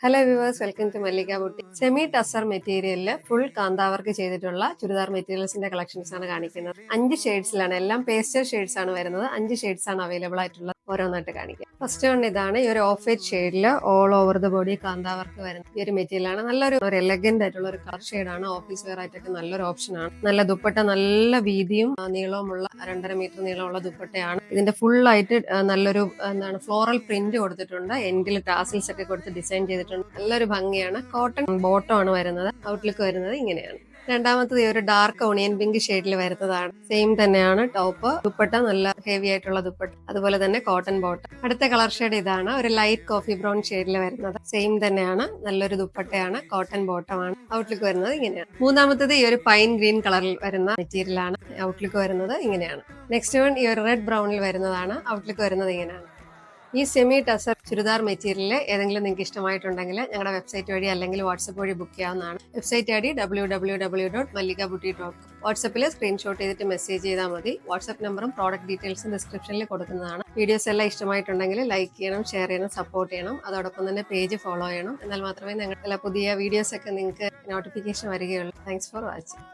Hello viewers, welcome to Mallika boutique. Semi tussar മെറ്റീരിയലിൽ full കാന്താവർക്ക് ചെയ്തിട്ടുള്ള churidar മെറ്റീരിയൽസിന്റെ collections ആണ് കാണിക്കുന്നത്. 5 ഷെയ്ഡ്സിലാണ്, എല്ലാം പേസ്റ്റൽ ഷെയ്ഡ്സ് ആണ് വരുന്നത്. 5 ഷെയ്ഡ്സ് ആണ് അവൈലബിൾ ആയിട്ടുള്ളത്. ഓരോന്നായിട്ട് കാണിക്കാം. ഫസ്റ്റ് വൺ ഇതാണ്. ഈ ഒരു ഓഫ് വൈറ്റ് ഷെയ്ഡിൽ ഓൾ ഓവർ ദ ബോഡി കാന്താവർക്ക് വരുന്നത് ഈ ഒരു മെറ്റീരിയൽ ആണ്. നല്ലൊരു എലഗന്റ് ആയിട്ടുള്ള ഒരു കളർ ഷെയ്ഡാണ്. ഓഫീസ് വെയർ ആയിട്ടൊക്കെ നല്ലൊരു ഓപ്ഷൻ ആണ്. നല്ല ദുപ്പട്ട, നല്ല വീതിയും നീളവുമുള്ള 2.5 മീറ്റർ നീളമുള്ള ദുപ്പട്ടയാണ്. ഇതിന്റെ ഫുൾ ആയിട്ട് നല്ലൊരു ഫ്ലോറൽ പ്രിന്റ് കൊടുത്തിട്ടുണ്ട്. എൻഡിൽ ടാസിൽസ് ഒക്കെ കൊടുത്ത് ഡിസൈൻ ചെയ്തിട്ടുണ്ട്. നല്ലൊരു ഭംഗിയാണ്. കോട്ടൺ ബോട്ടം ആണ് വരുന്നത്. ഔട്ട്ലുക്ക് വരുന്നത് ഇങ്ങനെയാണ്. രണ്ടാമത്തത് ഈ ഒരു ഡാർക്ക് ഓണിയൻ പിങ്ക് ഷെയ്ഡിൽ വരുന്നതാണ്. സെയിം തന്നെയാണ് ടോപ്പ്. ദുപ്പട്ട നല്ല ഹെവി ആയിട്ടുള്ള ദുപ്പട്ട, അതുപോലെ തന്നെ കോട്ടൺ ബോട്ടം. അടുത്ത കളർ ഷെയ്ഡ് ഇതാണ്. ഒരു ലൈറ്റ് കോഫി ബ്രൗൺ ഷെയ്ഡിൽ വരുന്നത്. സെയിം തന്നെയാണ്, നല്ലൊരു ദുപ്പട്ടയാണ്. കോട്ടൺ ബോട്ടം ആണ്. ഔട്ട്ലുക്ക് വരുന്നത് ഇങ്ങനെയാണ്. മൂന്നാമത്തത് ഈ ഒരു പൈൻ ഗ്രീൻ കളറിൽ വരുന്ന മെറ്റീരിയൽ ആണ്. ഔട്ട്ലുക്ക് വരുന്നത് ഇങ്ങനെയാണ്. നെക്സ്റ്റ് വൺ ഈ ഒരു റെഡ് ബ്രൗണിൽ വരുന്നതാണ്. ഔട്ട്ലുക്ക് വരുന്നത് ഇങ്ങനെയാണ്. ഈ സെമി ടസർ ചുരിദാർ മെറ്റീരിയൽ ഏതെങ്കിലും നിങ്ങൾക്ക് ഇഷ്ടമായിട്ടുണ്ടെങ്കിൽ ഞങ്ങളുടെ വെബ്സൈറ്റ് വഴി അല്ലെങ്കിൽ വാട്സപ്പ് വഴി ബുക്ക് ചെയ്യാവുന്നതാണ്. Website I D www.malligabutti.com. വാട്സപ്പിൽ സ്ക്രീൻഷോട്ട് ചെയ്തിട്ട് മെസ്സേജ് ചെയ്താൽ മതി. വാട്സപ്പ് നമ്പറും പ്രോഡക്റ്റ് ഡീറ്റെയിൽസും ഡിസ്ക്രിപ്ഷനിൽ കൊടുക്കുന്നതാണ്. വീഡിയോസ് എല്ലാം ഇഷ്ടമായിട്ടുണ്ടെങ്കിൽ ലൈക്ക് ചെയ്യണം, ഷെയർ ചെയ്യണം, സപ്പോർട്ട് ചെയ്യണം. അതോടൊപ്പം തന്നെ പേജ് ഫോളോ ചെയ്യണം. എന്നാൽ മാത്രമേ ഞങ്ങളുടെ പുതിയ വീഡിയോസ് ഒക്കെ നിങ്ങൾക്ക് നോട്ടിഫിക്കേഷൻ വരികയുള്ളൂ. Thanks for watching.